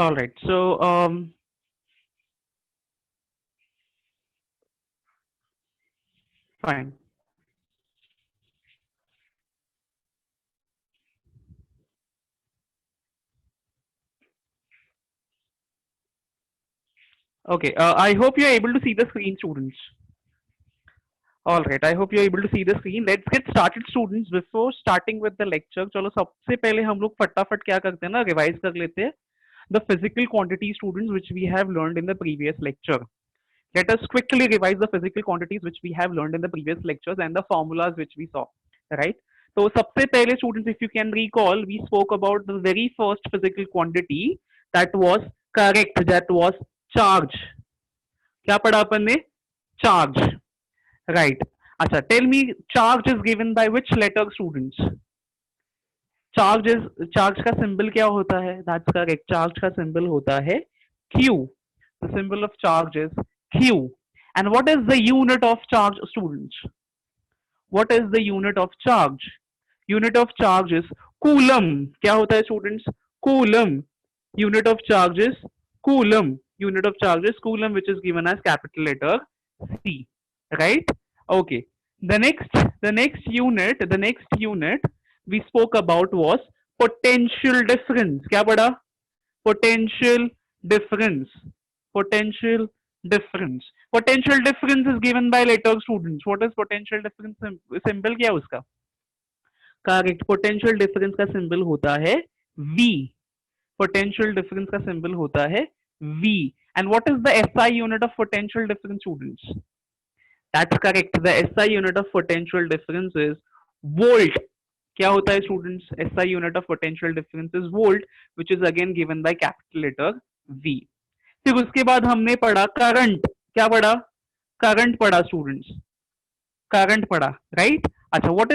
All right. So, fine. Okay. I hope you're able to see the screen, students. All right. I hope you're able to see the screen. Let's get started, students. Before starting with the lecture, चलो सबसे पहले हम लोग फटाफट क्या करते हैं ना रिवाइज कर लेते हैं the physical quantity, students, which we have learned in the previous lecture. Let us quickly revise the physical quantities which we have learned in the previous lectures and the formulas which we saw, right? So सबसे पहले students, if you can recall, we spoke about the very first physical quantity that was correct, that was charge. क्या पढ़ा अपन ने? Charge, right? अच्छा, tell me, charge is given by which letter, students? Charge का symbol क्या होता है? That's correct, charge का symbol होता है Q. The symbol of charge is Q. And what is the unit of charge, students? What is the unit of charge? Unit of charge is coulomb. क्या होता है students? Coulomb. Unit of charge is coulomb. Unit of charge is coulomb, which is given as capital letter C, right? Okay. The next unit we spoke about was potential difference. क्या पढ़ा? Potential difference. Potential difference. Potential difference is given by letter, students. What is potential difference? Symbol क्या है उसका? Correct. Potential difference का symbol होता है V. Potential difference का symbol होता है V. And what is the SI unit of potential difference, students? That's correct. The SI unit of potential difference is volt. क्या होता है students? SI unit of potential difference is volt, which is again given by capital letter V. फिर उसके बाद हमने पढ़ा current. क्या पढ़ा? करंट पढ़ा स्टूडेंट्स. करंट पढ़ा, राइट? अच्छा, what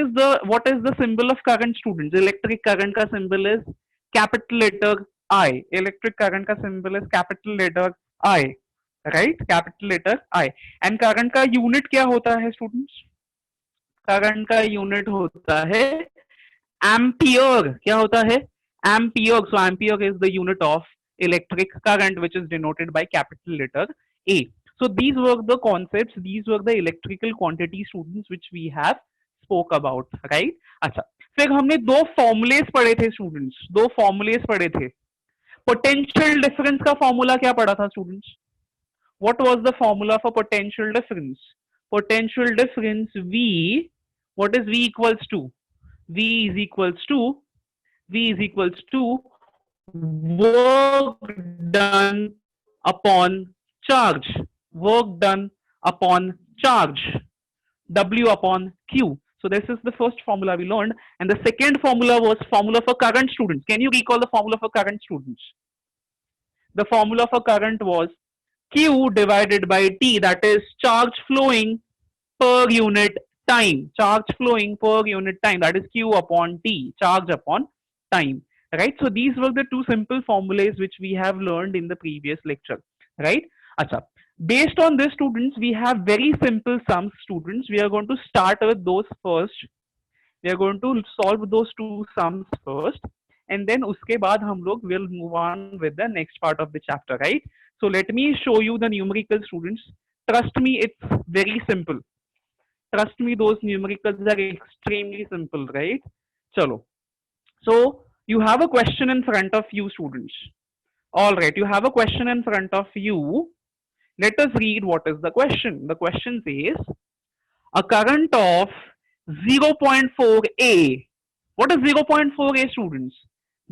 is the symbol of current, students? Electric current का symbol is capital letter I. Electric current का symbol is capital letter I, right? Capital letter I. And current का unit क्या होता है students? Current का unit होता है ampere. क्या होता है? Ampere. So ampere is the unit of electric current which is denoted by capital letter A. So these were the concepts, these were the electrical quantity, students, which we have spoke about, right? अच्छा, फिर हमने दो formulas पढ़े थे students. दो formulas पढ़े थे. Potential difference का फॉर्मूला क्या पढ़ा था students? What was the formula for potential difference? Potential difference V. What is V equals to? V is equals to V is equals to work done upon charge. Work done upon charge. W upon Q. So this is the first formula we learned, and the second formula was formula for current, students. Can you recall the formula for current, students? The formula for current was Q divided by T, that is charge flowing per unit time. Charge flowing per unit time, that is Q upon T, charge upon time. Right? So these were the two simple formulas which we have learned in the previous lecture. Right? Acha. Based on this, students, we have very simple sums, students. We are going to start with those first. We are going to solve those two sums first, and then uske baad hum log will move on with the next part of the chapter, right? So let me show you the numerical, students. Trust me, it's very simple. Trust me, those numericals are extremely simple, right? Chalo. So you have a question in front of you, students. All right, you have a question in front of you. Let us read what is the question. The question says a current of 0.4A. What is 0.4A, students?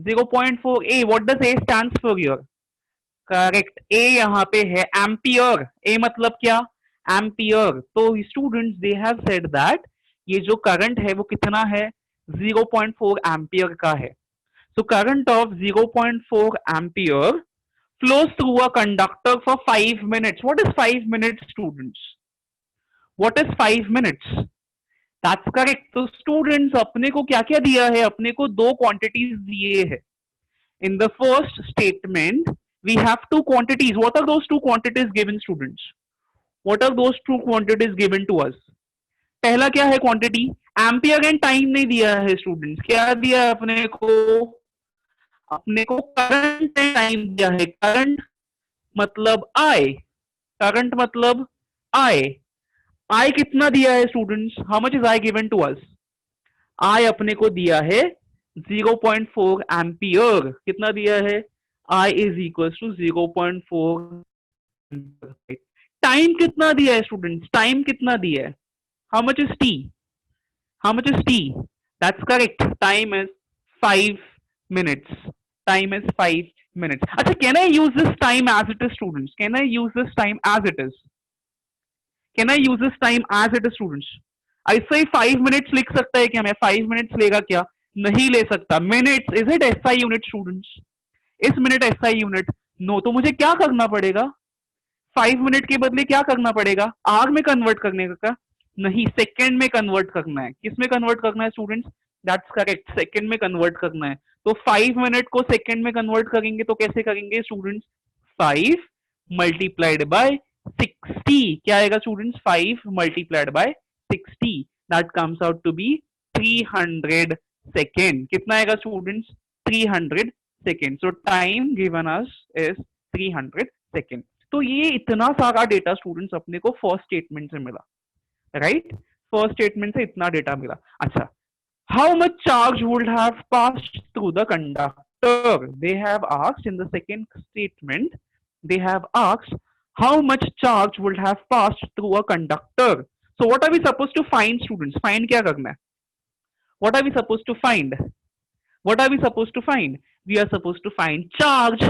0.4A, what does A stands for here? Correct, A यहाँ पे है ampere. A मतलब क्या? Ampere. तो students, they have said that ये जो current है वो कितना है? 0.4 एम्पियर का है. So current of 0.4 ampere flows through a conductor for 5 minutes. What is 5 minutes, students? What is 5 minutes? That's correct. तो स्टूडेंट्स, अपने को क्या क्या दिया है? अपने को दो क्वांटिटीज दिए हैं. In the first statement, we have two quantities. What are those two quantities given, students? What are those two quantities given to us? पहला क्या है क्वांटिटी? एम्पियर एंड टाइम नहीं दिया है स्टूडेंट्स. क्या दिया है अपने को? अपने को करंट टाइम दिया है, करंट मतलब आई, करंट मतलब आई, आई कितना दिया है students, how much is I given to us, I अपने को दिया है 0.4 एम्पियर, कितना दिया है, I is equal to 0.4, time कितना दिया है स्टूडेंट्स, टाइम कितना दिया है, how much is T, how much is T, that's correct, time is 5 minutes, time is 5 minutes. अच्छा, can I use this time as it is students, can I use this time as it is, can I use this time as it is students, ऐसे ही 5 minutes लिख सकता है क्या, मैं 5 minutes लेगा क्या, नहीं ले सकता, minutes, is it SI unit students, इस मिनट एसआई यूनिट, नो, तो मुझे क्या करना पड़ेगा, 5 मिनट के बदले क्या करना पड़ेगा, आर में कन्वर्ट करने का, नहीं, सेकेंड में कन्वर्ट करना है, किस में कन्वर्ट करना है स्टूडेंट्स, दैट्स करेक्ट, सेकेंड में कन्वर्ट करना है, तो 5 मिनट को सेकेंड में कन्वर्ट करेंगे तो कैसे करेंगे स्टूडेंट्स, 5 multiplied by 60, क्या आएगा students, 5 multiplied by 60, that comes out to be 300 second, कितना आएगा students, 300 second, so time given us is 300 second. तो ये इतना सारा डेटा स्टूडेंट्स अपने को फर्स्ट स्टेटमेंट से मिला, राइट, फर्स्ट स्टेटमेंट से इतना डेटा मिला। अच्छा, how much charge would have passed through the conductor, they have asked in the second statement, they have asked how much charge would have passed through a conductor. So what are we supposed to find students, find क्या करना है, what are we supposed to find, what are we supposed to find, we are supposed to find charge,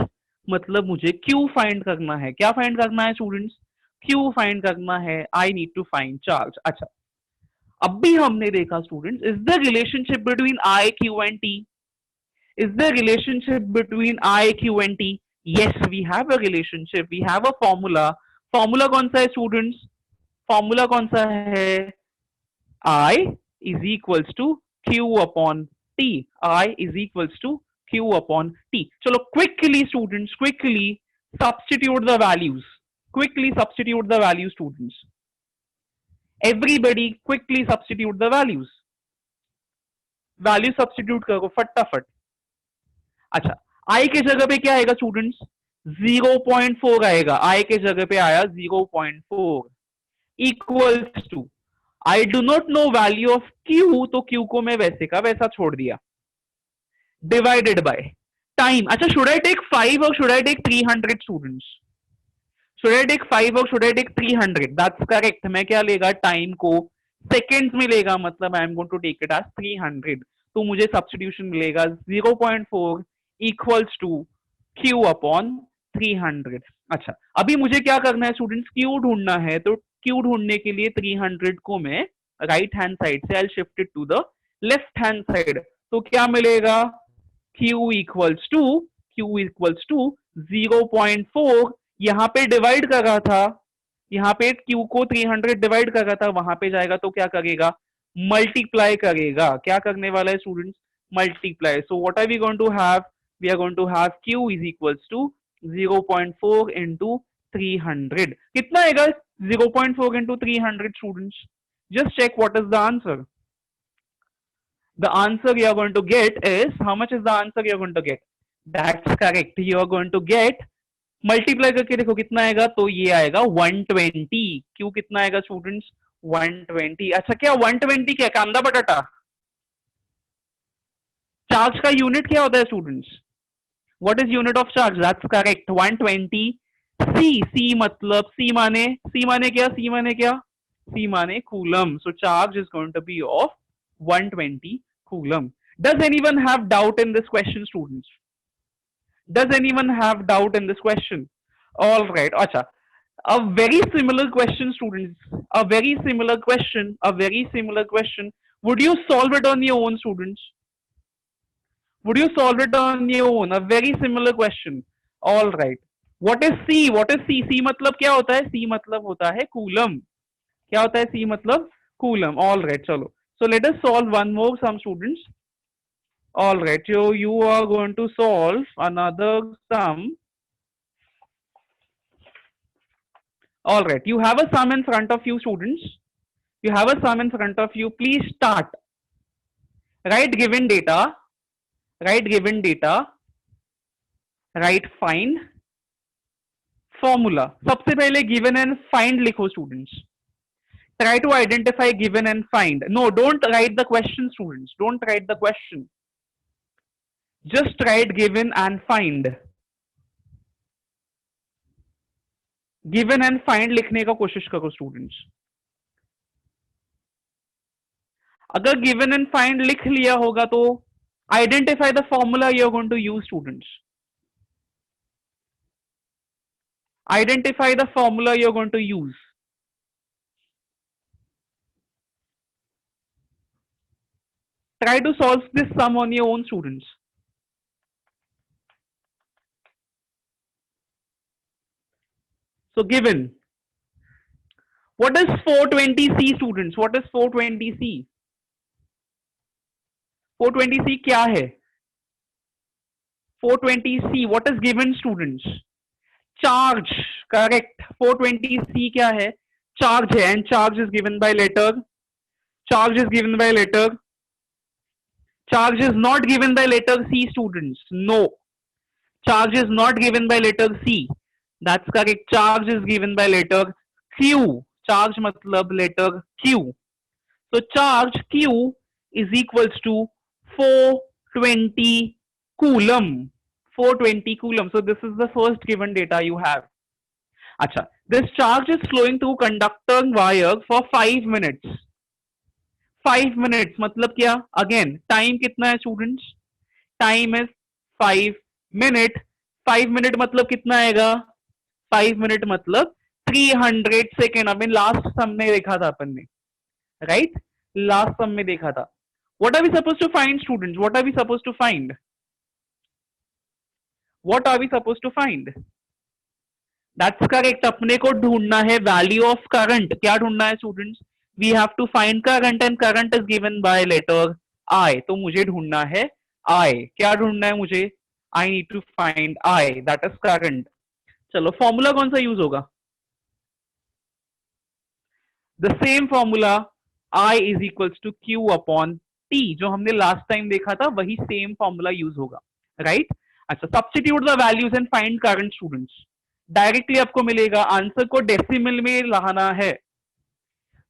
मतलब मुझे Q find करना है, क्या find करना है स्टूडेंट्स, Q फाइंड करना है, I need to find charge. अच्छा, अब भी हमने देखा students, is the relationship between I Q and T, is there relationship between I, Q and T? Yes, we have a relationship, we have a formula, formula कौन सा है students, formula कौन सा है, I is equals to Q upon T, I is equals to Q upon T। चलो quickly students, quickly substitute the values, quickly substitute the values students, everybody quickly substitute the values, value substitute करो फटाफट। अच्छा, आई के जगह पे क्या आएगा students, 0.4 आएगा, आई के जगह पे आया 0.4 equals to, I do not know value of Q, तो क्यू को मैं वैसे का वैसा छोड़ दिया, डिवाइडेड बाय टाइम। अच्छा, शुड आई टेक 5 और should I take 300 students, should I take 5 और should I take 300, that's correct, मैं क्या लेगा, टाइम को सेकेंड्स में लेगा, मतलब I am going to take it as 300, तो मुझे सब्स्टिट्यूशन मिलेगा 0.4 इक्वल्स टू Q अपॉन 300। अच्छा, अभी मुझे क्या करना है स्टूडेंट्स, Q ढूंढना है, तो Q ढूंढने के लिए 300 को मैं राइट हैंड साइड से I shift it to the left hand side, तो क्या मिलेगा, Q इक्वल्स टू 0.4, यहाँ पे डिवाइड कर रहा था, यहाँ पे Q को 300 डिवाइड कर रहा था, वहां पे जाएगा तो क्या करेगा, मल्टीप्लाई करेगा, क्या करने वाला है students, multiply, so what are we going to have, we are going to have Q is equals to 0.4 into 300, कितना आएगा 0.4 into 300 students, just check what is the answer, the answer you are going to get is, how much is the answer you are going to get, that's correct, you are going to get, multiply करके देखो कितना आएगा, तो ये आएगा 120, क्यों कितना आएगा स्टूडेंट्स 120। अच्छा, क्या 120 क्या कांदा बटाटा, चार्ज का यूनिट क्या होता है students, what is unit of charge, that's correct 120 c, c मतलब c माने क्या, c माने क्या, c माने coulomb, so charge is going to be of 120 coulomb. does anyone have doubt in this question students, does anyone have doubt in this question, all right। अच्छा, a very similar question students, a very similar question, would you solve it on your own students, would you solve it on your own, a very similar question, all right। what is c, what is c, c मतलब क्या होता है, c मतलब होता है coulomb, क्या होता है c मतलब कूलम, all right। चलो, so let us solve one more sum students, all right, so you are going to solve another sum, all right, you have a sum in front of you students, you have a sum in front of you, please start, write given data, right find formula. सबसे पहले given and find लिखो students. Try to identify given and find. No, don't write the question, students. Don't write the question. Just write given and find. Given and find लिखने का कोशिश करो students. अगर given and find लिख लिया होगा तो identify the formula you are going to use, students. Identify the formula you are going to use. Try to solve this sum on your own, students. So given. What is 420C, students? What is 420C? 420C क्या है? 420C, what is given, students? Charge, correct. 420C क्या है? Charge है, and charge is given by letter. Charge is given by letter. Charge is not given by letter C, students. No. Charge is not given by letter C. That's correct. Charge is given by letter Q. Charge matlab letter Q. So charge Q is equals to 420 coulomb. 420 coulomb. So this is the first given data you have. Acha. This charge is flowing through conductor wire for 5 minutes. 5 minutes मतलब क्या? Again, time कितना है students? Time is 5 minute. 5 minute मतलब कितना आएगा? 5 minute मतलब 300 second. अभी last सम में देखा था अपन ने, राइट? लास्ट सम में देखा था. What are we supposed to find, students? What are we supposed to find? What are we supposed to find? That's correct. अपने को ढूंढना है वैल्यू ऑफ करंट. क्या ढूंढना है students? We have to find current and current is given by letter I. तो मुझे ढूंढना है आई. क्या ढूंढना है मुझे? I need to find I, that is current. चलो फॉर्मूला कौन सा यूज होगा? The same formula I is equals to Q upon T. जो हमने लास्ट टाइम देखा था वही सेम फॉर्मूला यूज होगा, राइट? अच्छा, substitute the values and find current students. Directly आपको मिलेगा. आंसर को डेसिमल में लाना है.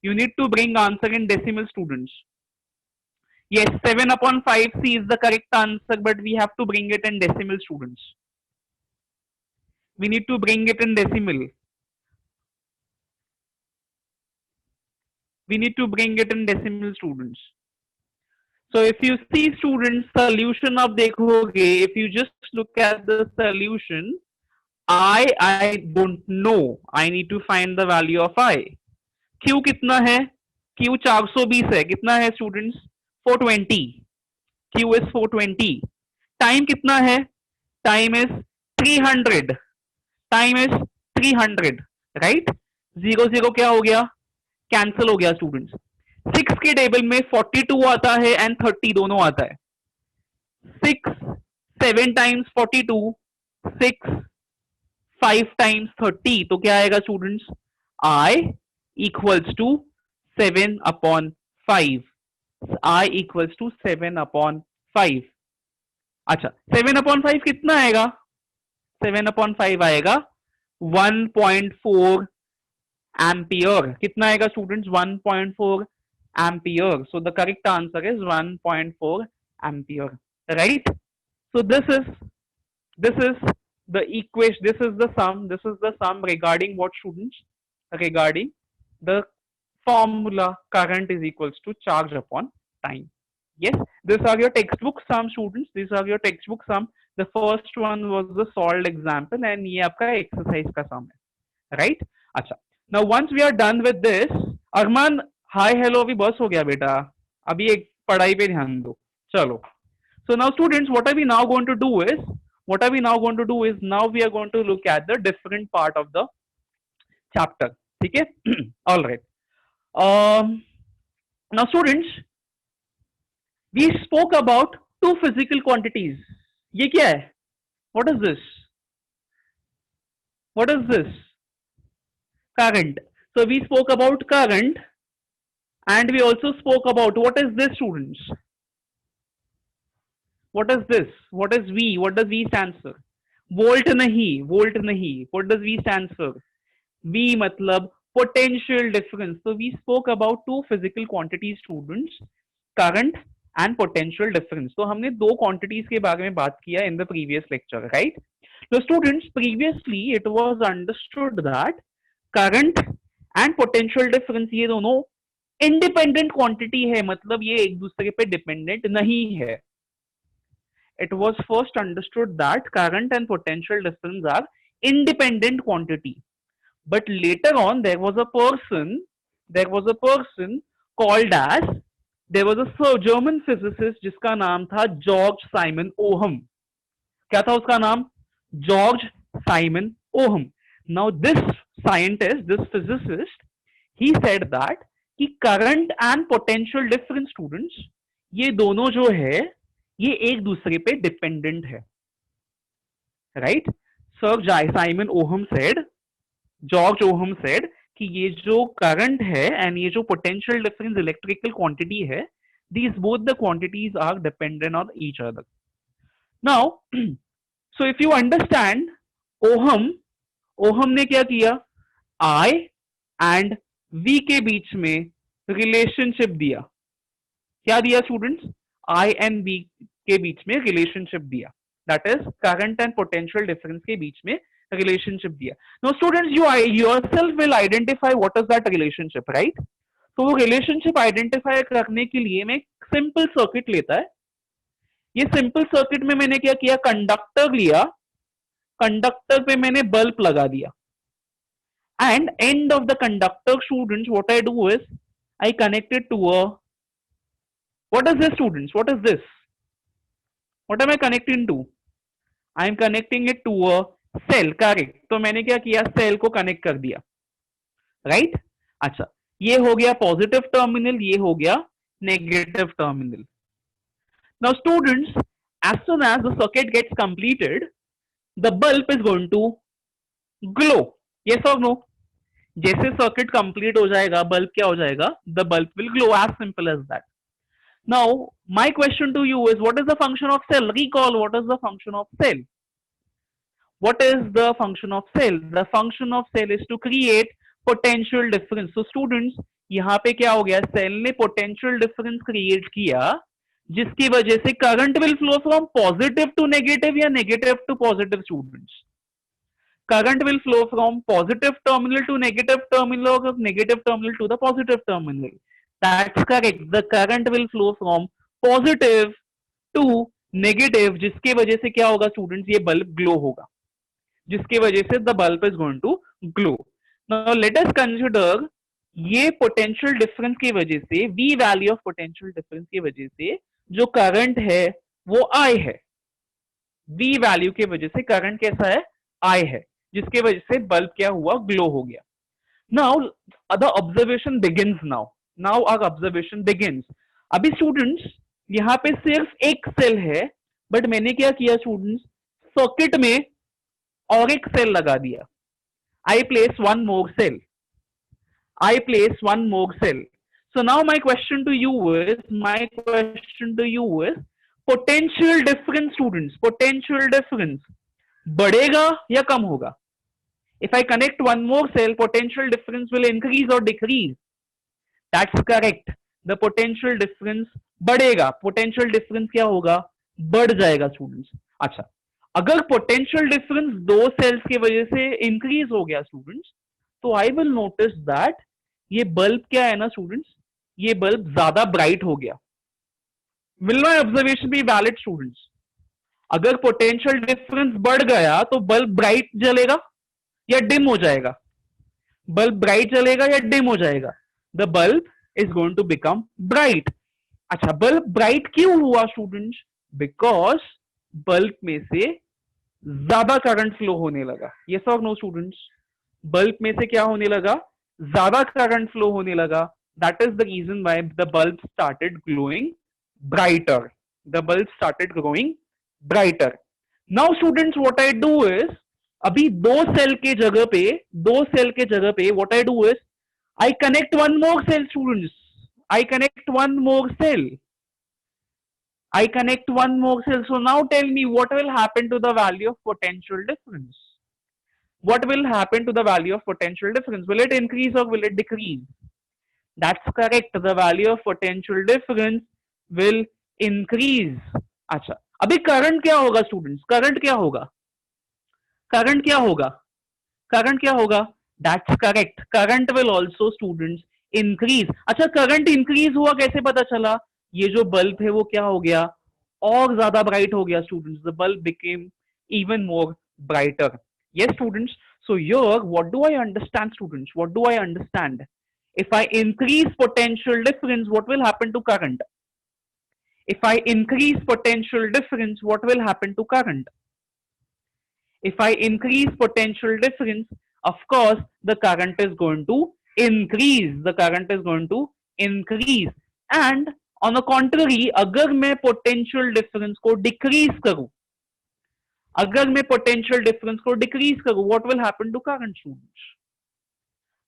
You need to bring answer in decimal students. Yes, 7 upon 5C is the correct answer, but we have to bring it in decimal, students. We need to bring it in decimal. We need to bring it in decimal, students. So if you see, students, solution of dekhoge, if you just look at the solution, I don't know. I need to find the value of I. Q कितना है? Q 420 है. कितना है students? 420. Q is 420. Time कितना है? Time is 300. Time is 300. Right? 0 क्या हो गया? कैंसिल हो गया स्टूडेंट्स. 6 के टेबल में 42 आता है एंड 30 दोनों आता है. 6 7 टाइम्स 42, 6 5 टाइम्स 30. तो क्या आएगा students? I equals to 7 upon 5. I equals to 7 upon 5. अच्छा, 7 upon 5 कितना आएगा? 7 upon 5 आएगा 1.4 एम्पियर. कितना आएगा students? 1.4 ampere. So the correct answer is 1.4 ampere, right? So this is the equation. This is the sum. This is the sum regarding what, students? Regarding the formula current is equals to charge upon time. Yes, these are your textbook sum, students. These are your textbook sum. The first one was the solved example and ये आपका exercise का sum है, right? अच्छा, now once we are done with this, Arman hi hello अभी बस हो गया बेटा, अभी एक पढ़ाई पे ध्यान दो. चलो. So now students, what are we now going to do is now we are going to look at the different part of the chapter. ठीक है? All right. Now students, we spoke about two physical quantities. ये क्या है? What is this? What is this? Current. So we spoke about current and we also spoke about what is this, students? What is this? What is V? What does V stand for? Volt नहीं, volt नहीं. What does V stands for? V मतलब potential difference. So we spoke about two physical quantities, students, current and potential difference. तो हमने दो quantities के बारे में बात किया in the previous lecture, right? So students, previously it was understood that current and potential difference ये दोनों independent quantity है, मतलब ये एक दूसरे पे dependent नहीं है. It was first understood that current and potential difference are independent quantity. But later on, there was a person called as, there was a German physicist जिसका नाम था जॉर्ज साइमन ओहम. क्या था उसका नाम? George Simon ohm. Now this scientist, this physicist, he said that कि current and potential difference, students, ये दोनों जो है ये एक दूसरे पे डिपेंडेंट है, right? Sir Simon Ohm said, George Ohm said कि ये जो करंट है एंड ये जो पोटेंशियल डिफरेंस इलेक्ट्रिकल क्वांटिटी है, these both the quantities are dependent on each other. Now so if you understand, Ohm ने क्या किया? आई एंड वी के बीच में रिलेशनशिप दिया. क्या दिया स्टूडेंट्स? आई एंड वी के बीच में रिलेशनशिप दिया, that is current and potential difference के बीच में रिलेशनशिप दिया. Now students, you yourself will identify what is that relationship, right? तो वो रिलेशनशिप आइडेंटिफाई करने के लिए मैं एक सिंपल सर्किट लेता है. ये सिंपल सर्किट में मैंने क्या किया? कंडक्टर लिया, कंडक्टर पे मैंने बल्ब लगा दिया, and end of the conductor, students, what I do is I connected to a, what is this, students? What is this? What am I connecting to? I am connecting it to a cell, correct? तो मैंने क्या किया? Cell को connect कर दिया, right? अच्छा, ये हो गया पॉजिटिव टर्मिनल, ये हो गया negative terminal. Now students, as soon as the circuit gets completed, the bulb is going to glow. Yes or no? जैसे सर्किट कंप्लीट हो जाएगा, बल्ब क्या हो जाएगा? The bulb will glow, as simple as that. Now, my question to you is, what is the function of cell? Recall, what is the function of cell? What is the function of cell? The function of cell is to create potential difference. So students, यहाँ पे क्या हो गया? Cell ने potential difference create किया, जिसकी वजह से current will flow from positive to negative या negative to positive, students. Current will flow from positive terminal to negative terminal or negative terminal to the positive terminal. That's correct. The current will flow from positive to negative, जिसके वजह से क्या होगा students? ये bulb glow होगा, जिसके वजह से the bulb is going to glow. Now let us consider, ये पोटेंशियल डिफरेंस की वजह से, V value of potential difference की वजह से जो करंट है वो I है. V वैल्यू की वजह से करंट कैसा है? I है, जिसके वजह से बल्ब क्या हुआ? ग्लो हो गया. Now the observation begins now. Now our observation begins. अभी स्टूडेंट्स यहाँ पे सिर्फ एक सेल है, बट मैंने क्या किया स्टूडेंट्स? सर्किट में और एक सेल लगा दिया. I place one more cell. I place one more cell. So now my question to you is, potential difference, students, potential difference बढ़ेगा या कम होगा? If I connect one more cell, potential difference will increase or decrease? That's correct. The potential difference बढ़ेगा. Potential difference क्या होगा? बढ़ जाएगा students. अच्छा, अगर potential difference दो सेल्स की वजह से इंक्रीज हो गया स्टूडेंट्स, तो I will notice that ये बल्ब क्या है ना स्टूडेंट्स, ये बल्ब ज्यादा ब्राइट हो गया. Will my observation be valid, students? अगर पोटेंशियल डिफरेंस बढ़ गया तो बल्ब ब्राइट जलेगा या डिम हो जाएगा? बल्ब ब्राइट जलेगा या डिम हो जाएगा? The bulb is going to become bright. अच्छा, बल्ब ब्राइट क्यों हुआ स्टूडेंट्स? बिकॉज बल्ब में से ज्यादा करंट फ्लो होने लगा. यस और नो स्टूडेंट्स? बल्ब में से क्या होने लगा? ज्यादा करंट फ्लो होने लगा. That is the reason why the bulb started glowing brighter. The bulb started glowing brighter. Now students, what I do is, अभी दो सेल के जगह पे what I do is, I connect one more cell, students. I connect one more cell. I connect one more cell. So now tell me what will happen to the value of potential difference? What will happen to the value of potential difference? Will it increase or will it decrease? That's correct. The value of potential difference will increase. अच्छा, अभी current क्या होगा students? Current क्या होगा? Current क्या होगा? Current क्या होगा? That's correct. Current will also students increase. अच्छा, करंट इंक्रीज हुआ कैसे पता चला? ये जो बल्ब है वो क्या हो गया? और ज्यादा ब्राइट हो गया students. The bulb became even more brighter. Yes, students. So here, what do I understand, students? What do I understand? If I increase potential difference, what will happen to current? If I increase potential difference, what will happen to current? If I increase potential difference, of course, the current is going to increase. The current is going to increase. And on the contrary, अगर मैं potential difference को decrease करूं, अगर मैं potential difference को decrease करूं, what will happen to current, students?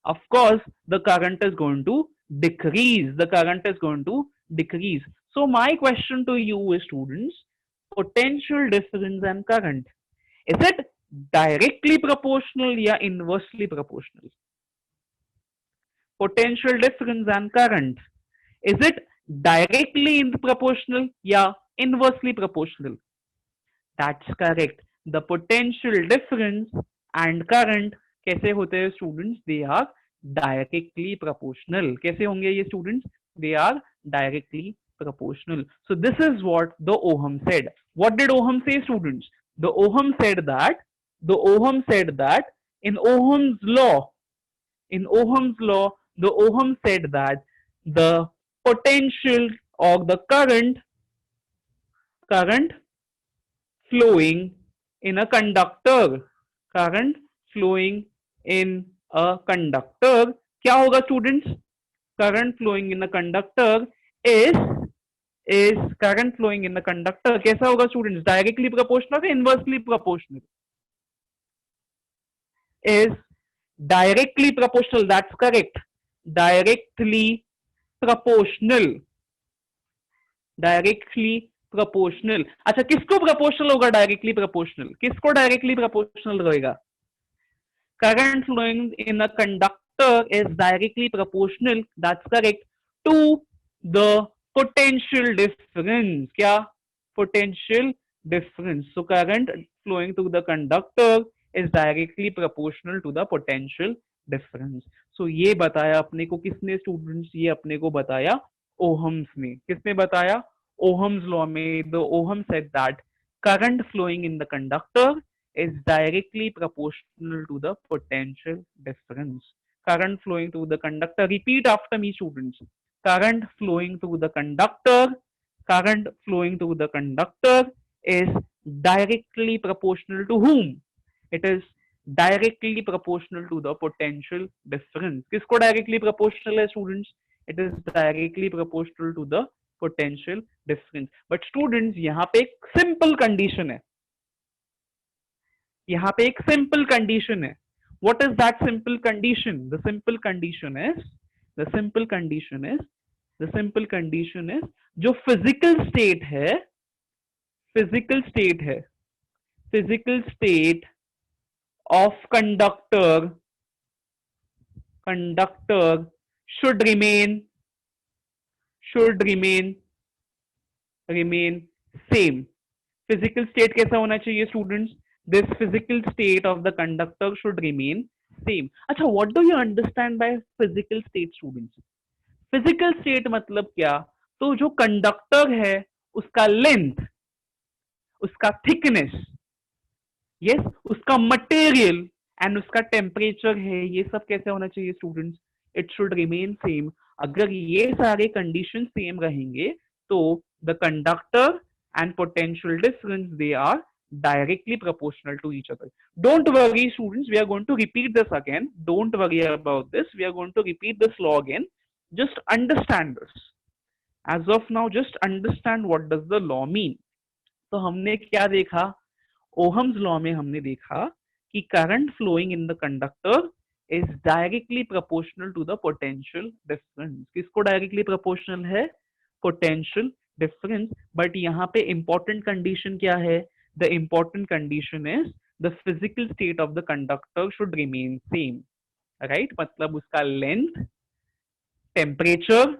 Of course, the current is going to decrease. The current is going to decrease. So my question to you is, students, potential difference and current, is it directly proportional या inversely proportional? Potential difference and current, is it directly proportional या inversely proportional? That's correct. The potential difference and current कैसे होते हैं students? They are directly proportional. कैसे होंगे ये students? They are directly proportional. So this is what the Ohm said. What did Ohm say, students? The Ohm said that in Ohm's law, the Ohm said that the potential or the current flowing in a conductor, current flowing in a conductor, क्या होगा students? Current flowing in a conductor is current flowing in the conductor कैसा होगा students? Directly proportional या inversely proportional? is directly proportional. That's correct. Directly proportional. Directly proportional. अच्छा, किसको proportional होगा? Directly proportional. किसको directly proportional रहेगा? Current flowing in a conductor is directly proportional. That's correct. To the potential difference. क्या? Potential difference. So current flowing through the conductor is directly proportional to the potential difference. So ये बताया अपने को किसने students? ये अपने को बताया ओहम्स ने. किसने बताया? Ohm's law में. The Ohm said that current flowing in the conductor is directly proportional to the potential difference. Current flowing through the conductor. Repeat after me, students. Current flowing through the conductor. Current flowing through the conductor is directly proportional to whom? It is directly proportional to the potential difference. किसको directly proportional है students? It is directly proportional to the potential difference. But students, यहाँ पे एक simple condition है. यहाँ पे एक simple condition है. What is that simple condition? The simple condition is जो physical state of conductor should remain same. Physical state कैसा होना चाहिए students? This physical state of the conductor should remain same. अच्छा, what do you understand by physical state, students? Physical state मतलब क्या? तो जो conductor है उसका लेंथ, उसका थिकनेस, यस, उसका मटेरियल एंड उसका टेम्परेचर है, ये सब कैसे होना चाहिए students? It should remain same. अगर ये सारे कंडीशन सेम रहेंगे तो the conductor and potential difference they are directly proportional to each other. Don't worry, students, we are going to repeat this again. Don't worry about this. We are going to repeat this law again. Just understand this. As of now, just understand what does the law mean. तो हमने क्या देखा? Ohm's law में हमने देखा कि current flowing in the conductor is directly proportional to the potential difference. किसको directly proportional है? Potential डिफरेंस, बट यहाँ पे इंपॉर्टेंट कंडीशन क्या है? The important condition is the physical state of the conductor should remain same, right? मतलब उसका length, temperature,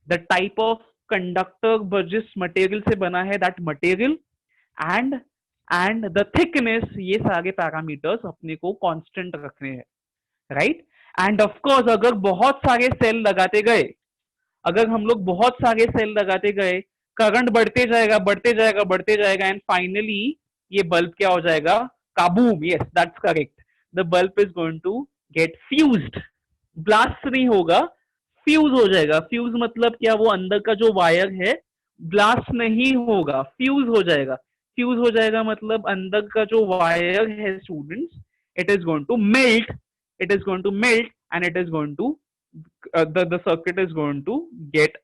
the type of conductor जिस material से बना है that material, and the thickness, ये सारे पैरामीटर्स अपने को कांस्टेंट रखने हैं, राइट? एंड ऑफ कोर्स अगर बहुत सारे सेल लगाते गए, अगर हम लोग बहुत सारे सेल लगाते गए, करंट बढ़ते जाएगा बढ़ते जाएगा बढ़ते जाएगा, एंड फाइनली ये बल्ब क्या हो जाएगा? Kaboom, yes that's correct, the bulb is going to get fused. Blast नहीं होगा, फ्यूज हो जाएगा। फ्यूज मतलब क्या? वो अंदर का जो वायर है ब्लास्ट नहीं होगा, फ्यूज हो जाएगा। फ्यूज हो जाएगा मतलब अंदर का जो वायर है students, it is going to melt, it is going to melt, and it is going to the circuit is going to get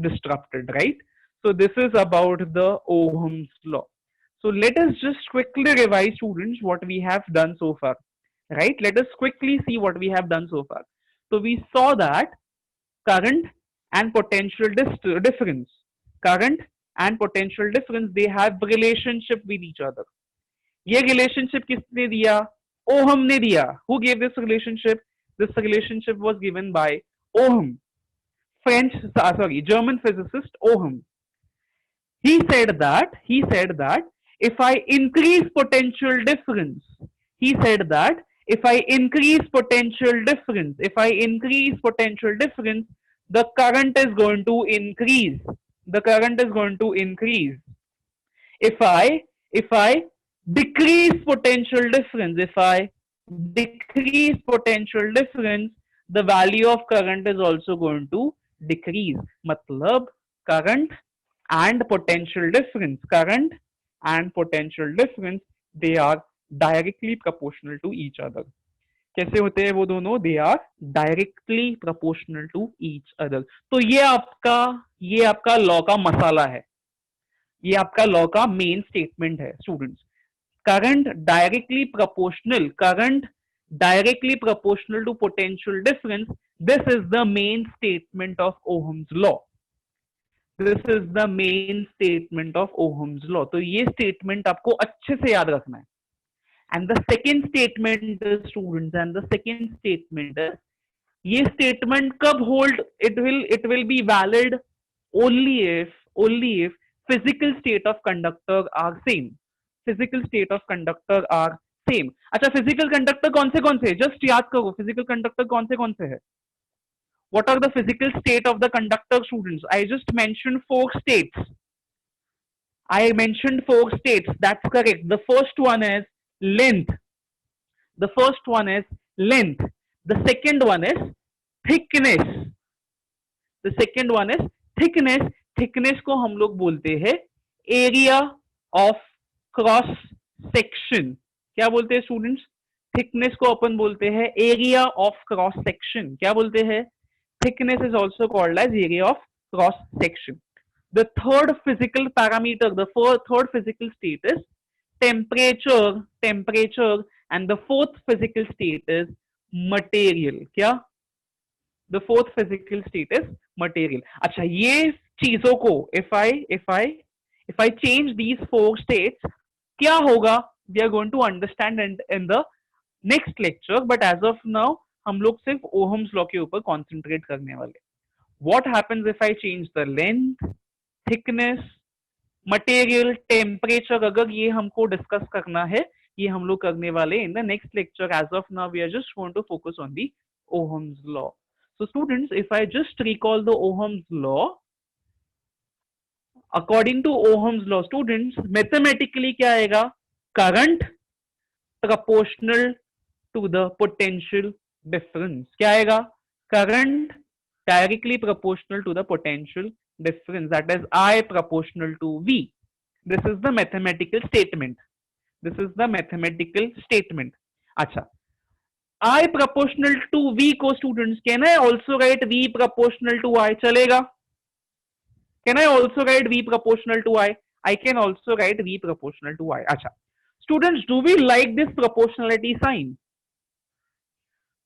disrupted, right? So this is about the Ohm's law. So let us just quickly revise, students, what we have done so far, right? Let us quickly see what we have done so far. So we saw that current and potential difference, current and potential difference, they have relationship with each other. ये relationship किसने दिया? Ohm ने दिया। Who gave this relationship? This relationship was given by ohm, French sorry German physicist ohm. He said that if I increase potential difference, he said that if I increase potential difference, if I increase potential difference, the current is going to increase, the current is going to increase. If I decrease potential difference, if I decrease potential difference, the value of current is also going to decrease. मतलब current and potential difference, current and potential difference, they are directly proportional to each other. कैसे होते हैं वो दोनों? They are directly proportional to each other. तो ये आपका law का मसाला है, ये आपका लॉ का मेन स्टेटमेंट है students. Current directly proportional to potential difference, this is the main statement of Ohm's law, this is the main statement of Ohm's law. तो ये स्टेटमेंट आपको अच्छे से याद रखना है। And the second statement students, and the second statement, ये statement कब hold? It will be valid only if physical state of conductor are same, physical state of conductor are same। अच्छा, फिजिकल कंडक्टर कौन से? Just याद करो, physical conductor कौन से है? What are the physical state of the conductor, students? I just mentioned four states. I mentioned four states. That's correct. The first one is length. The first one is length. The second one is thickness. The second one is thickness. Thickness को हम लोग बोलते हैं area of cross section. क्या बोलते हैं students? Thickness को अपन बोलते हैं एरिया ऑफ क्रॉस सेक्शन। क्या बोलते हैं? thickness is also called as area of cross section. The third physical parameter, the third physical state is temperature, and the fourth physical state is material। क्या? The fourth physical state is material। अच्छा, ये चीजों को if I change these four states, क्या होगा? We are going to understand in the next lecture, but as of now हम लोग सिर्फ ओहम्स लॉ के ऊपर कॉन्सेंट्रेट करने वाले। What happens if I change the length, thickness, material, temperature? अगर ये हमको डिस्कस करना है, ये हम लोग करने वाले in the next lecture. As of now we are just going to focus on the Ohm's law. So students, if I just recall the Ohm's law, according to Ohm's law, students, mathematically क्या आएगा? Current proportional to the potential difference। क्या आएगा? Current directly proportional to the potential difference, that is I proportional to V। This is the mathematical statement, this is the mathematical statement। अच्छा, I proportional to V को students, can I also write V proportional to I? चलेगा? Can I also write V proportional to I? I can also write V proportional to I। अच्छा students, do we like this proportionality sign?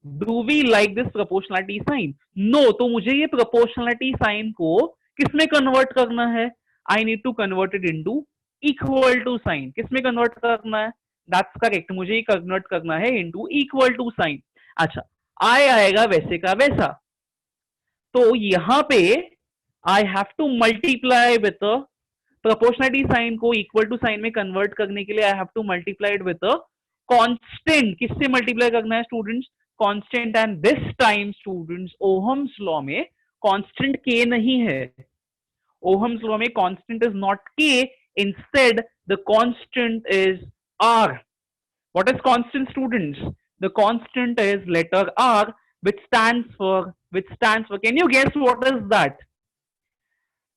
Do we like this proportionality sign? No। तो मुझे ये proportionality sign को किसमें convert करना है? I need to convert it into equal to sign. किसमें convert करना है? दैट्स करेक्ट, मुझे ही कन्वर्ट करना है इनटू इक्वल टू साइन। अच्छा, आई आएगा वैसे का वैसा, तो यहां पे I have to multiply with proportionality sign को इक्वल टू साइन में कन्वर्ट करने के लिए I have to multiply it with constant. किससे मल्टीप्लाई करना है students? Constant. And this time students Ohm's law में कांस्टेंट के नहीं है। Ohm's law में constant is not K, instead the constant is R. What is constant, students? The constant is letter R, which stands for, can you guess what is that?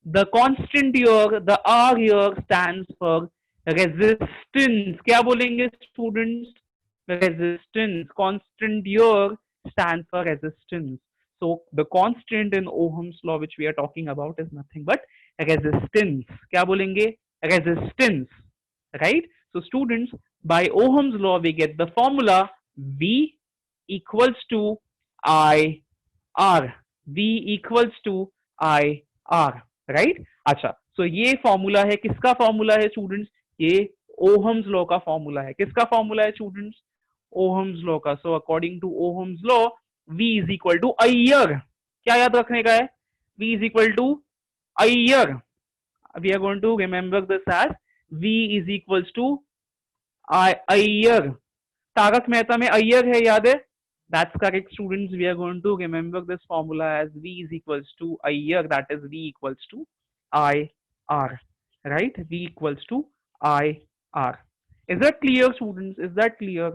The constant here, the R here stands for resistance. क्या बोलेंगे students? Resistance. Constant here stands for resistance. So the constant in Ohm's law which we are talking about is nothing but resistance. क्या बोलेंगे? Resistance. Right? So students, by Ohm's law we get the formula V equals to I R. V equals to I R. Right right? अच्छा, सो ये formula है, किसका formula है students? ये Ohm's law का formula है। किसका फॉर्मूला है स्टूडेंट्स? ओहम्स लॉ का। So according to Ohm's law V is equal to Iyer. क्या याद रखने का है? V is equal to Iyer. We are going to remember this as V is equals to Iyer. Taarak Mehta में अय्यर है, याद है? That's correct, students. We are going to remember this formula as V is equals to Iyer. That is V equals to IR. Right? V equals to IR. Is that clear, students? Is that clear?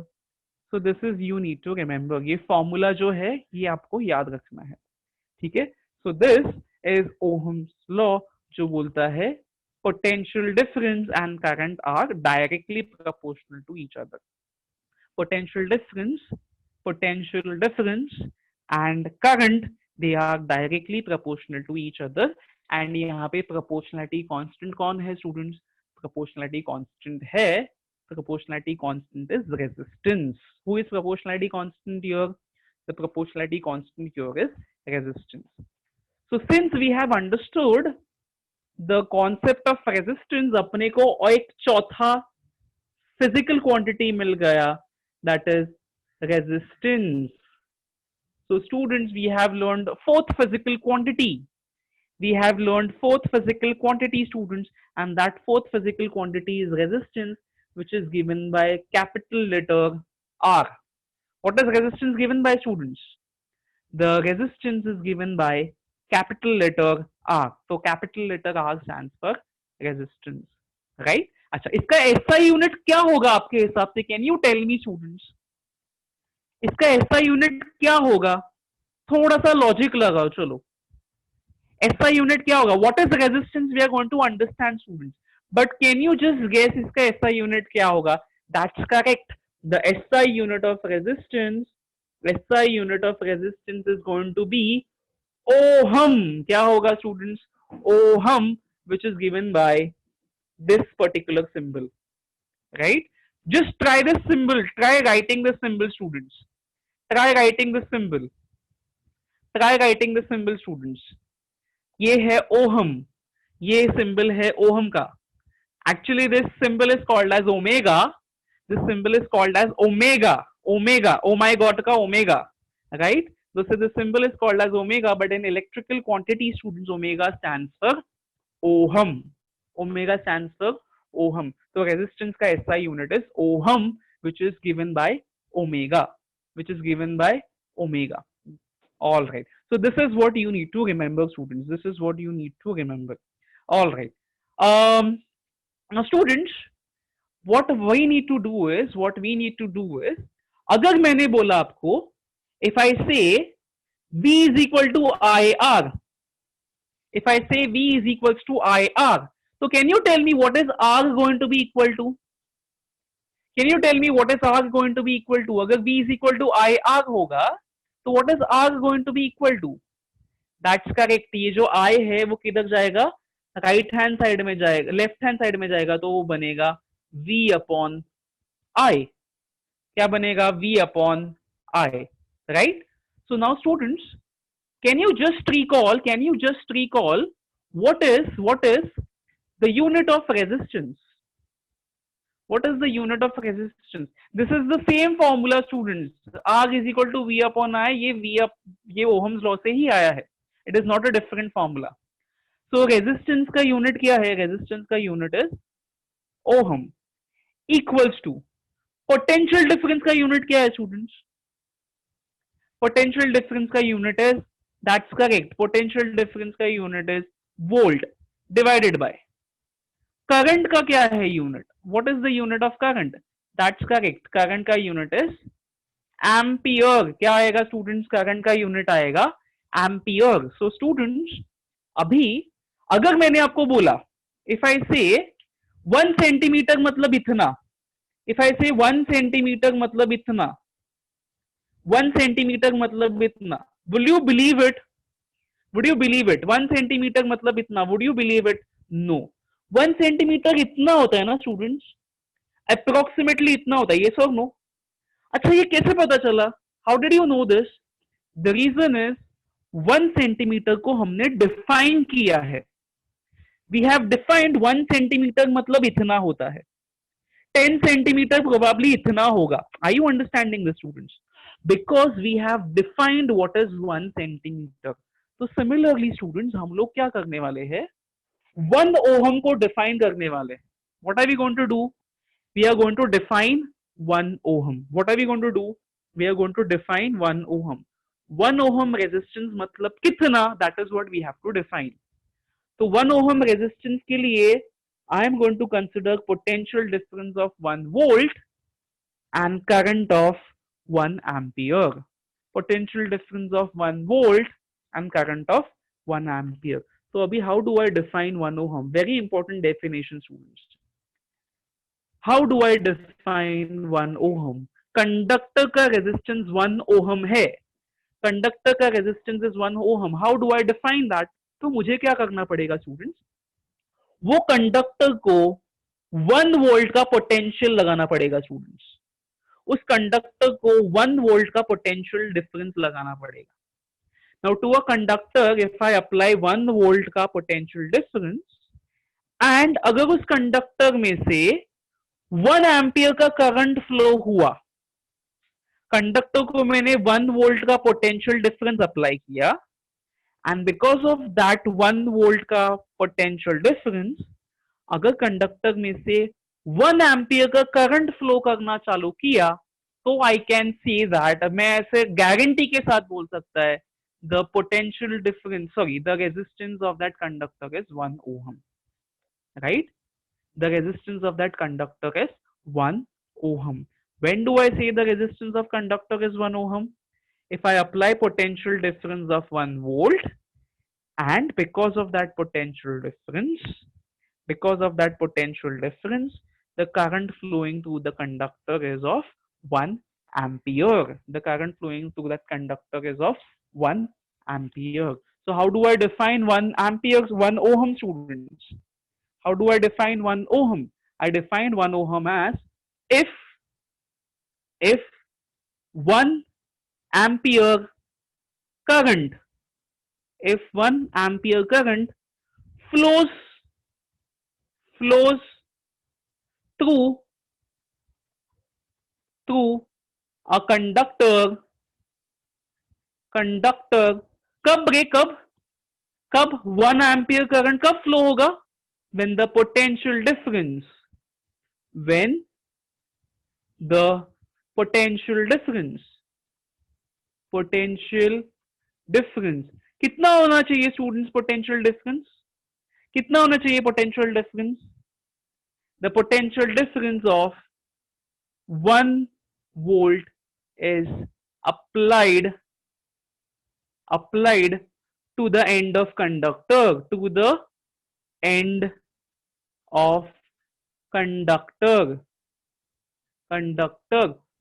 So this is you need to remember. ये formula जो है ये आपको याद रखना है, ठीक है? So this is Ohm's law जो बोलता है potential difference and current are directly proportional to each other. Potential difference and current, they are directly proportional to each other. And यहाँ पे proportionality constant कौन है students? Proportionality constant है, proportionality constant is resistance. Who is proportionality constant here? The proportionality constant here is resistance. So since we have understood the concept of resistance, अपने को एक चौथा physical quantity मिल गया, that is resistance. So students, we have learned fourth physical quantity. We have learned fourth physical quantity, students, and that fourth physical quantity is resistance, which is given by capital letter R. What is resistance given by, students? The resistance is given by capital letter R. So capital letter R stands for resistance, right? अच्छा, इसका SI unit क्या होगा आपके हिसाब से? Can you tell me, students? इसका SI unit क्या होगा? थोड़ा सा लॉजिक लगाओ, चलो। SI यूनिट क्या होगा? What is resistance we are going to understand students, but can you just guess इसका SI यूनिट क्या होगा? That's correct, the SI unit of resistance, SI unit of resistance is going to be ohm. क्या होगा students? Ohm, which is given by this particular symbol, right? Just try this symbol, try writing this symbol, students. Try writing this symbol. Try writing this symbol, students. ये है ohm, ये symbol है ohm का. Actually, this symbol is called as omega. This symbol is called as omega. Omega. Oh my God का omega, right? So this symbol is called as omega, but in electrical quantity, students, omega stands for ohm. Omega stands for ohm. So resistance का SI unit is ohm, which is given by omega. Which is given by omega. All right. So this is what you need to remember, students. This is what you need to remember. All right. Now, students, what we need to do is, अगर मैंने बोला आपको, if I say V is equal to IR, if I say V is equals to IR, so can you tell me what is R going to be equal to? Can you tell me what is R going to be equal to? अगर V is equal to IR होगा, तो what is R going to be equal to? That's correct. ये जो I है वो किधर जाएगा? Right hand side में जाएगा, लेफ्ट हैंड साइड में जाएगा, तो वो बनेगा V upon I. क्या बनेगा? V upon I, right? So now students, can you just recall what is the unit of resistance? What is the unit of resistance? This is the same formula students. R is equal to V upon I. ये V up ये Ohm's law से ही आया है. It is not a different formula. So resistance का unit क्या है? Resistance का unit is Ohm equals to potential difference का unit क्या है students? Potential difference का unit is, that's correct. Potential difference का unit is volt divided by current का क्या है unit? What is the unit of current? That's correct. Current का unit is ampere. क्या आएगा स्टूडेंट्स? करंट का यूनिट आएगा एम्पियर. सो स्टूडेंट्स, अभी अगर मैंने आपको बोला, इफ आई से 1 सेंटीमीटर मतलब इतना, इफ आई से 1 सेंटीमीटर मतलब इतना, 1 सेंटीमीटर मतलब इतना, will you believe it? Would you believe it? 1 centimetre मतलब इतना, would you believe it? No. 1 centimetre इतना होता है ना स्टूडेंट्स, अप्रोक्सीमेटली इतना होता है. ये सब नो. अच्छा, ये कैसे पता चला? How did you know this? The reason is 1 centimetre को हमने डिफाइन किया है. वी हैव डिफाइंड 1 सेंटीमीटर मतलब इतना होता है. 10 सेंटीमीटर प्रोबेबली इतना होगा. Are you understanding this students? Because we have defined what is 1 centimetre. तो सिमिलरली स्टूडेंट्स, हम लोग क्या करने वाले हैं? 1 ओहम को डिफाइन करने वाले. What are we going to do? We are going to define 1 ohm. What are we going to do? We are going to define 1 ohm. 1 ohm resistance मतलब कितना, that is what we have to define. तो 1 ohm resistance के लिए I am going to consider potential difference of 1 volt and current of 1 ampere. Potential difference of 1 volt and current of 1 ampere. So abhi, how do I define 1 ohm? Very important definition students. How do I define 1 ohm? Conductor का resistance 1 ohm है. Conductor का resistance is 1 ohm. How do I define that? तो मुझे क्या करना पड़ेगा students? वो conductor को 1 वोल्ट का पोटेंशियल लगाना पड़ेगा स्टूडेंट्स. उस कंडक्टर को 1 वोल्ट का पोटेंशियल डिफरेंस लगाना पड़ेगा. Now to a conductor, if I apply 1 volt का पोटेंशियल डिफरेंस, एंड अगर उस कंडक्टर में से 1 एम्पियर का करंट फ्लो हुआ, कंडक्टर को मैंने 1 वोल्ट का पोटेंशियल डिफरेंस अप्लाई किया, and because of that 1 volt का पोटेंशियल डिफरेंस, अगर कंडक्टर में से 1 एम्पियर का करंट फ्लो करना चालू किया, तो आई कैन सी दैट, मैं ऐसे गारंटी के साथ बोल सकता है, the potential difference, sorry, the resistance of that conductor is 1 ohm. Right? The resistance of that conductor is 1 ohm. When do I say the resistance of conductor is 1 ohm? If I apply potential difference of 1 volt, and because of that potential difference, the current flowing through the conductor is of 1 ampere. The current flowing through that conductor is of 1 ampere. So how do I define 1 ampere, 1 ohm students? How do I define 1 ohm? I define 1 ohm as if 1 ampere current, if 1 ampere current flows through a conductor, कब रे, कब 1 ampere current कब flow होगा? when the potential difference कितना होना चाहिए students? Potential difference कितना होना चाहिए? Potential difference, the potential difference of 1 volt is applied to the end of conductor, to the end of conductor.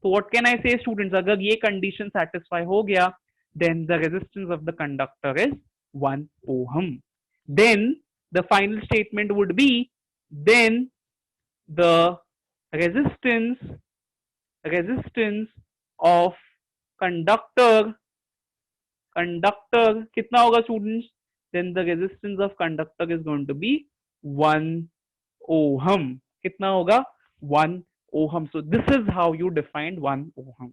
So what can I say students? अगर ये condition satisfy हो गया, then the resistance of the conductor is 1 ohm. Then the final statement would be, then the resistance of conductor कितना होगा students? then the resistance of conductor is going to be 1 ohm. कितना होगा? 1 ohm. So this is how you defined 1 ohm.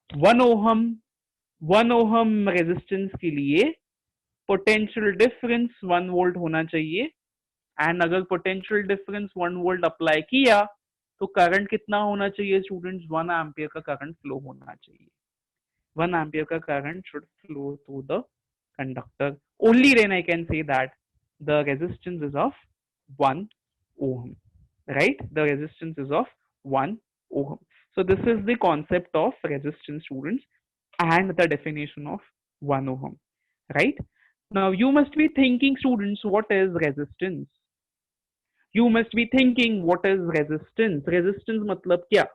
1 ohm 1 ohm resistance के लिए potential difference 1 volt होना चाहिए, and अगर potential difference 1 volt apply किया तो करंट कितना होना चाहिए स्टूडेंट्स? 1 एम्पियर का करंट फ्लो होना चाहिए. 1 ampere का current should flow through the conductor. Only then I can say that the resistance is of 1 ohm. Right? The resistance is of 1 ohm. So this is the concept of resistance, students, and the definition of 1 ohm. Right? Now you must be thinking, students, what is resistance? You must be thinking, what is resistance? Resistance matlab kya?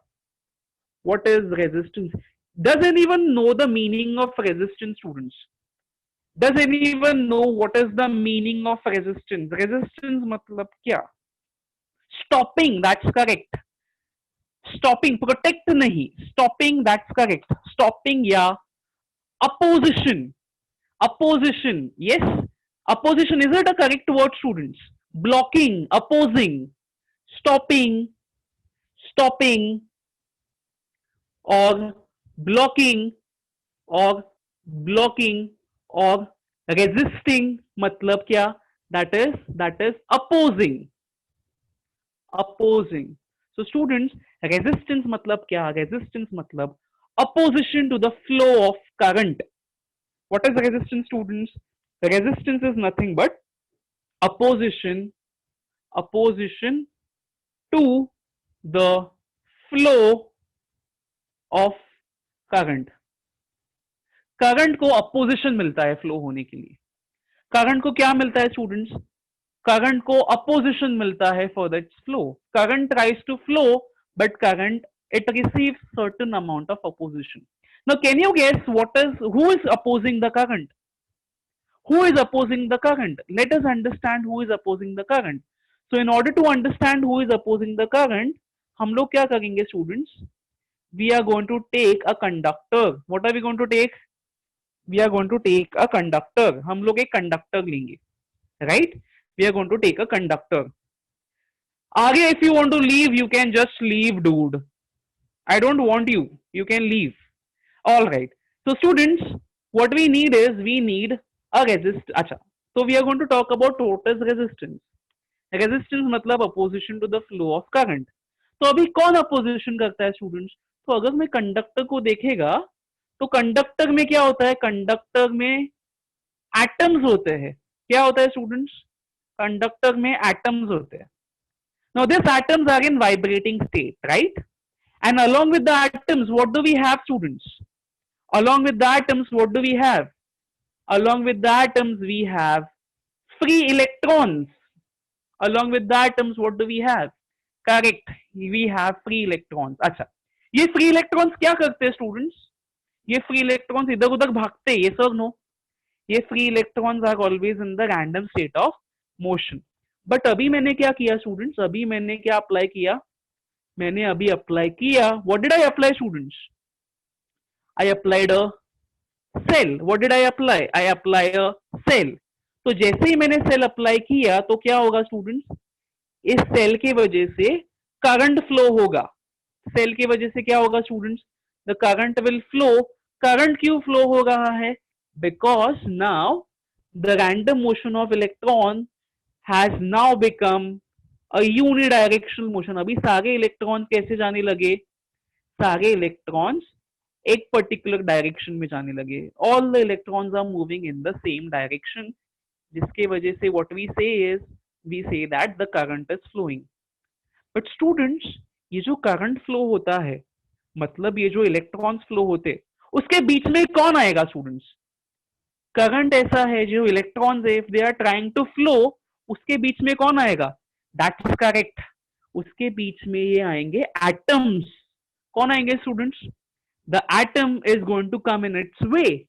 What is resistance? Does anyone know the meaning of resistance, students? Does anyone know what is the meaning of resistance? Resistance matlab kya? Stopping, that's correct. Stopping, protect nahi. Stopping, that's correct. Stopping ya opposition. Opposition, yes. Opposition, is it a correct word, students? Blocking, opposing, stopping, stopping, or blocking, or blocking, or resisting matlab kya? That is opposing. Opposing. So students, resistance matlab kya? Resistance matlab opposition to the flow of current. What is resistance, students? Resistance is nothing but opposition to the flow of current. Current को opposition मिलता है flow होने के लिए. Current को क्या मिलता है स्टूडेंट्स? करंट को अपोजिशन मिलता है for that flow. Current tries to flow, but current it receives certain amount of opposition. Now can you guess who is opposing the current? Who is opposing the current? Let us understand who is opposing the current. So in order to understand who is opposing the current, हम लोग क्या करेंगे students? We are going to take a conductor. What are we going to take? We are going to take a conductor. हम लोग एक conductor लेंगे, right? We are going to take a conductor. आगे if you want to leave, you can just leave, dude. I don't want you. You can leave. All right. So students, what we need is we need a resist. अच्छा. So we are going to talk about Tortoise resistance. Resistance मतलब opposition to the flow of current. तो अभी कौन opposition करता है students? तो अगर मैं कंडक्टर को देखेगा तो कंडक्टर में क्या होता है? कंडक्टर में एटम्स होते हैं. क्या होता है स्टूडेंट्स? कंडक्टर में एटम्स होते हैं. Now these atoms are in vibrating state, right? And along with the atoms, what do we have, students? Along with the atoms, what do we have? Along with the atoms, we have free electrons. Along with the atoms, what do we have? Correct. We have free electrons. अच्छा, ये free electrons क्या करते हैं students? ये free electrons इधर उधर भागते हैं. Yes or no? ये free electrons are always in the random state of motion. But अभी मैंने क्या किया students? अभी मैंने क्या apply किया? मैंने अभी apply किया. What did I apply, students? I applied a cell. What did I apply? I apply a cell. तो जैसे ही मैंने सेल अप्लाई किया तो क्या होगा स्टूडेंट्स? इस सेल की वजह से करंट फ्लो होगा. सेल की वजह से क्या होगा students? The current will flow. Current क्यों फ्लो हो रहा है? Because now the random motion of electron has now become a unidirectional motion. अभी सारे इलेक्ट्रॉन कैसे जाने लगे? सारे इलेक्ट्रॉन्स एक पर्टिकुलर डायरेक्शन में जाने लगे. All the electrons are moving in the same direction, जिसके वजह से what we say is we say that the current is flowing. But students, ये जो करंट फ्लो होता है, मतलब ये जो इलेक्ट्रॉन्स फ्लो होते, उसके बीच में कौन आएगा स्टूडेंट्स? करंट ऐसा है जो electrons if they are trying to flow, उसके बीच में कौन आएगा? That's correct. उसके बीच में ये आएंगे एटम्स. कौन आएंगे students? The atom is going to come in its way.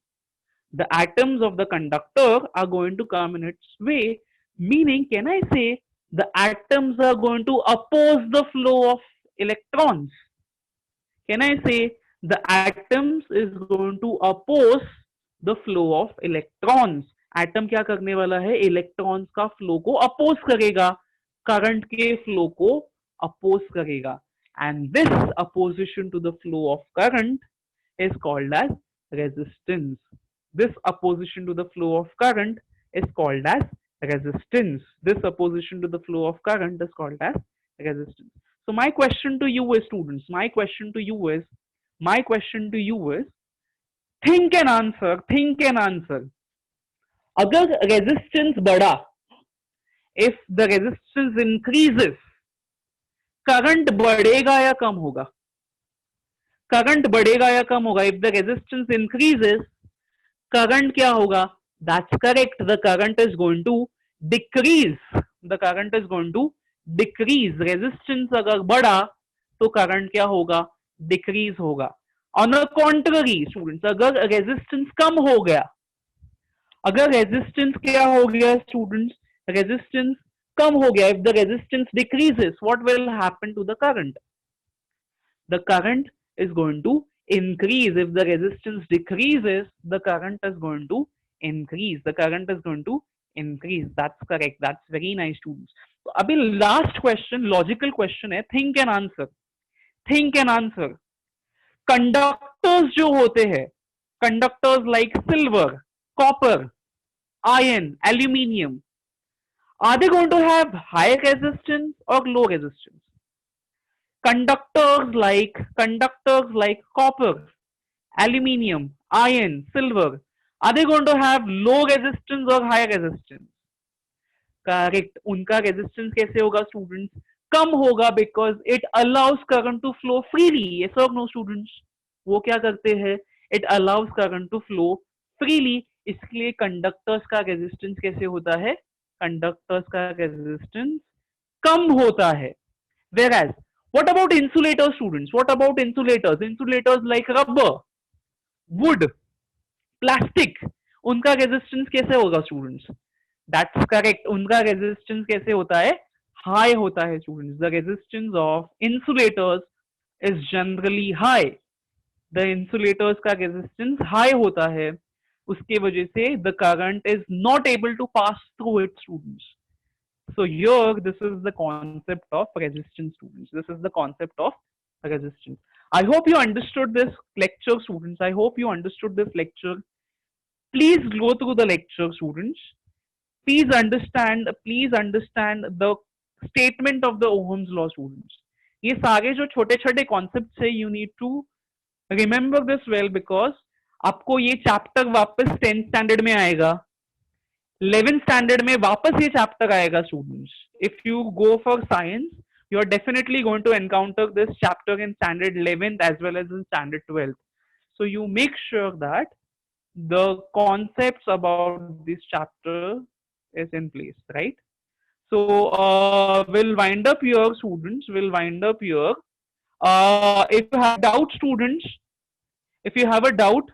The atoms of the conductor are going to come in its way, meaning can I say the atoms are going to oppose the flow of electrons? Can I say the atoms is going to oppose the flow of electrons, atom क्या करने वाला है, electrons का flow को oppose करेगा, current के flow को oppose करेगा, and this opposition to the flow of current is called as resistance. This opposition to the flow of current is called as resistance. This opposition to the flow of current is called as resistance. So my question to you is, students, my question to you is, think and answer. अगर resistance बढ़ा, if the resistance increases, current बढ़ेगा या कम होगा? Current बढ़ेगा या कम होगा? If the resistance increases, current क्या होगा? That's correct, the current is going to decrease, the current is going to decrease. Resistance अगर बढ़ा तो करंट क्या होगा? डिक्रीज होगा। ऑन द कॉन्ट्ररी स्टूडेंट्स, अगर रेजिस्टेंस कम हो गया, अगर रेजिस्टेंस क्या हो गया स्टूडेंट्स? रेजिस्टेंस कम हो गया, if the resistance decreases, what will happen to the current? The current is going to increase. If the resistance decreases, the current is going to increase. The current is going to increase. That's correct. That's very nice, students. तो अभी last question, logical question है, think and answer. Think and answer. Conductors जो होते हैं, conductors like silver, copper, iron, aluminium, are they going to have high resistance or low resistance? Conductors like copper, aluminium, iron, silver, are they going to have low resistance or high resistance? Correct. उनका resistance कैसे होगा students? कम होगा, because it allows current to flow freely. Yes or no students? वो क्या करते हैं? It allows current to flow freely. इसलिए conductors का resistance कैसे होता है? Conductors का resistance कम होता है. Whereas what about insulators, students? What about insulators? Insulators like rubber, wood, plastic, उनका resistance कैसे होगा students? That's correct. उनका resistance कैसे होता है? High होता है students. The resistance of insulators is generally high. The insulators का resistance high होता है. उसके वजह से the current is not able to pass through it, students. So here, this is the concept of resistance, students. This is the concept of resistance. I hope you understood this lecture, students. I hope you understood this lecture. Please go through the lecture, students. Please understand the statement of the Ohm's law, students. ये सारे जो छोटे छोटे concepts है, you need to remember this well, because आपको ये chapter वापस 10th standard में आएगा, 11th standard में वापस ये chapter आएगा students. If you go for science, you are definitely going to encounter this chapter in standard 11th as well as in standard 12th. So you make sure that the concepts about this chapter is in place, right? So we'll wind up here, students. We'll wind up here. If you have doubt, students, if you have a doubt,